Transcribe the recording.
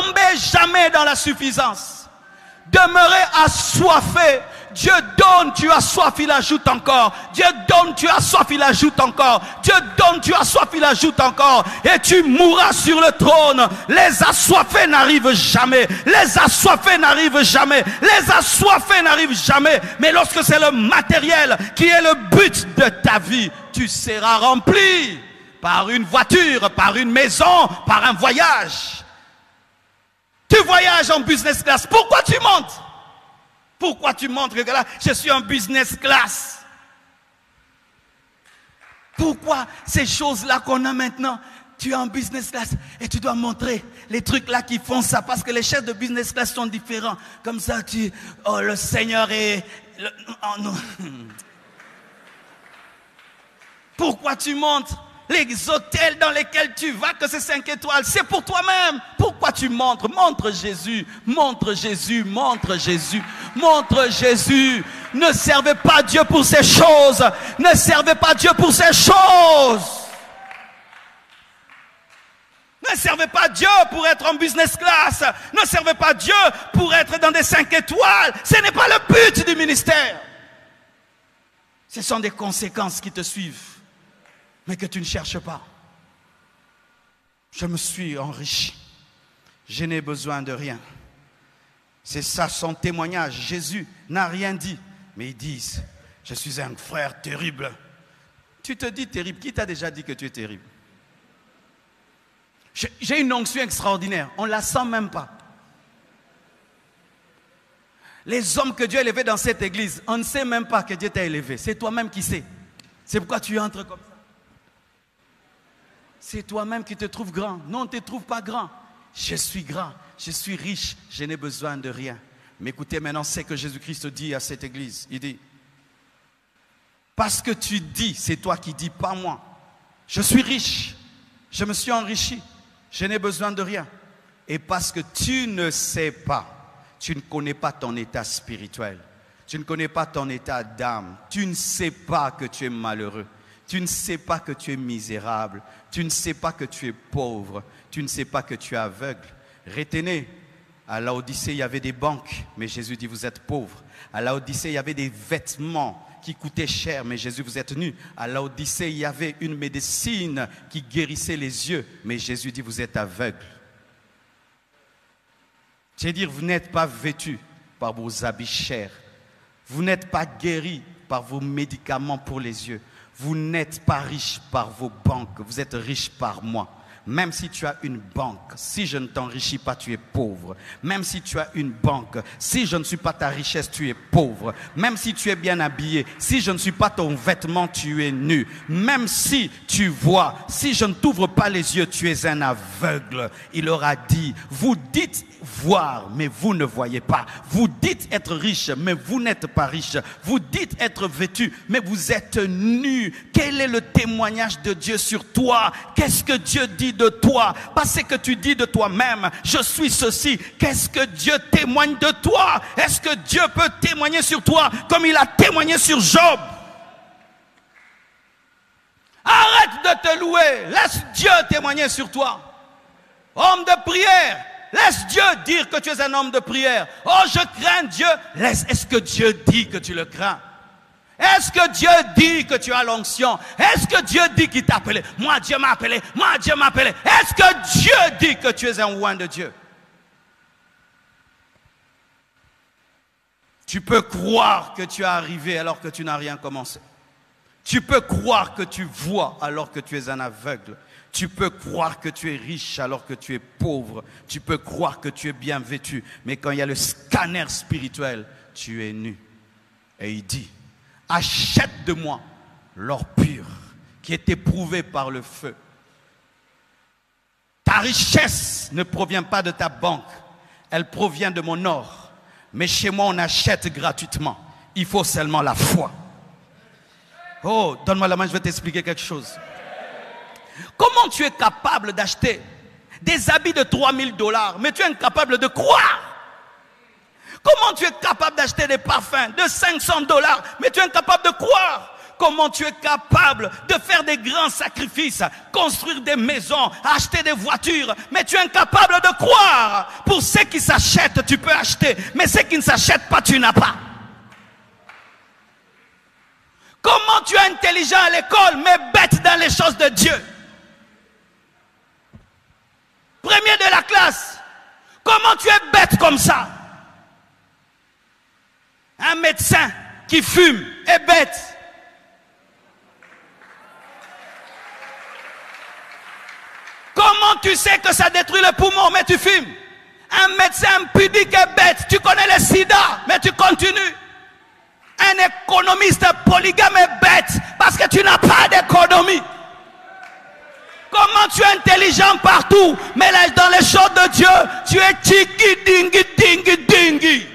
tombez jamais dans la suffisance. Demeurez assoiffés. Dieu donne, tu as soif, il ajoute encore. Dieu donne, tu as soif, il ajoute encore. Dieu donne, tu as soif, il ajoute encore. Et tu mourras sur le trône. Les assoiffés n'arrivent jamais. Les assoiffés n'arrivent jamais. Les assoiffés n'arrivent jamais. Mais lorsque c'est le matériel qui est le but de ta vie, tu seras rempli par une voiture, par une maison, par un voyage. Tu voyages en business class. Pourquoi tu montes? Pourquoi tu montres que là, je suis en business class? Pourquoi ces choses-là qu'on a maintenant, tu es en business class et tu dois montrer les trucs là qui font ça parce que les chefs de business class sont différents. Comme ça, oh, le Seigneur est... oh non. Pourquoi tu montres les hôtels dans lesquels tu vas, que c'est 5 étoiles, c'est pour toi-même. Pourquoi tu montres? Montre Jésus, montre Jésus, montre Jésus, montre Jésus. Ne servez pas Dieu pour ces choses. Ne servez pas Dieu pour ces choses. Ne servez pas Dieu pour être en business class. Ne servez pas Dieu pour être dans des 5 étoiles. Ce n'est pas le but du ministère. Ce sont des conséquences qui te suivent, mais que tu ne cherches pas. Je me suis enrichi. Je n'ai besoin de rien. C'est ça son témoignage. Jésus n'a rien dit, mais ils disent, je suis un frère terrible. Tu te dis terrible. Qui t'a déjà dit que tu es terrible? J'ai une onction extraordinaire. On ne la sent même pas. Les hommes que Dieu a élevés dans cette église, on ne sait même pas que Dieu t'a élevé. C'est toi-même qui sais. C'est pourquoi tu entres comme ça. C'est toi-même qui te trouves grand. Non, on ne te trouve pas grand. Je suis grand, je suis riche, je n'ai besoin de rien. Mais écoutez maintenant ce que Jésus-Christ dit à cette église. Il dit, parce que tu dis, c'est toi qui dis, pas moi. Je suis riche, je me suis enrichi, je n'ai besoin de rien. Et parce que tu ne sais pas, tu ne connais pas ton état spirituel, tu ne connais pas ton état d'âme, tu ne sais pas que tu es malheureux. Tu ne sais pas que tu es misérable. Tu ne sais pas que tu es pauvre. Tu ne sais pas que tu es aveugle. Retenez, à Laodicée, il y avait des banques, mais Jésus dit, vous êtes pauvres. À Laodicée, il y avait des vêtements qui coûtaient cher, mais Jésus, vous êtes nus. À Laodicée, il y avait une médecine qui guérissait les yeux, mais Jésus dit, vous êtes aveugle. C'est-à-dire, vous n'êtes pas vêtus par vos habits chers. Vous n'êtes pas guéris par vos médicaments pour les yeux. Vous n'êtes pas riche par vos banques, vous êtes riche par moi. Même si tu as une banque, si je ne t'enrichis pas, tu es pauvre. Même si tu as une banque, si je ne suis pas ta richesse, tu es pauvre. Même si tu es bien habillé, si je ne suis pas ton vêtement, tu es nu. Même si tu vois, si je ne t'ouvre pas les yeux, tu es un aveugle. Il leur a dit, vous dites voir, mais vous ne voyez pas. Vous dites être riche, mais vous n'êtes pas riche. Vous dites être vêtu, mais vous êtes nu. Quel est le témoignage de Dieu sur toi? Qu'est-ce que Dieu dit de toi? Parce que tu dis de toi-même, je suis ceci. Qu'est-ce que Dieu témoigne de toi? Est-ce que Dieu peut témoigner sur toi comme il a témoigné sur Job? Arrête de te louer. Laisse Dieu témoigner sur toi. Homme de prière. Laisse Dieu dire que tu es un homme de prière. Oh, je crains Dieu. Est-ce que Dieu dit que tu le crains? Est-ce que Dieu dit que tu as l'onction? Est-ce que Dieu dit qu'il t'a appelé? Moi, Dieu m'a appelé. Moi, Dieu m'a appelé. Est-ce que Dieu dit que tu es un oint de Dieu? Tu peux croire que tu es arrivé alors que tu n'as rien commencé. Tu peux croire que tu vois alors que tu es un aveugle. Tu peux croire que tu es riche alors que tu es pauvre. Tu peux croire que tu es bien vêtu. Mais quand il y a le scanner spirituel, tu es nu. Et il dit, achète de moi l'or pur qui est éprouvé par le feu. Ta richesse ne provient pas de ta banque. Elle provient de mon or. Mais chez moi, on achète gratuitement. Il faut seulement la foi. Oh, donne-moi la main, je vais t'expliquer quelque chose. Comment tu es capable d'acheter des habits de $3000, mais tu es incapable de croire? Comment tu es capable d'acheter des parfums de $500, mais tu es incapable de croire? Comment tu es capable de faire des grands sacrifices, construire des maisons, acheter des voitures, mais tu es incapable de croire. Pour ceux qui s'achètent, tu peux acheter, mais ceux qui ne s'achètent pas, tu n'as pas. Comment tu es intelligent à l'école, mais bête dans les choses de Dieu? Premier de la classe, comment tu es bête comme ça? Un médecin qui fume est bête. Comment tu sais que ça détruit le poumon, mais tu fumes? Un médecin pudique est bête. Tu connais le sida, mais tu continues. Un économiste polygame est bête parce que tu n'as pas d'économie. Comment tu es intelligent partout, mais là, dans les choses de Dieu, tu es tiki dingi dingi dingi.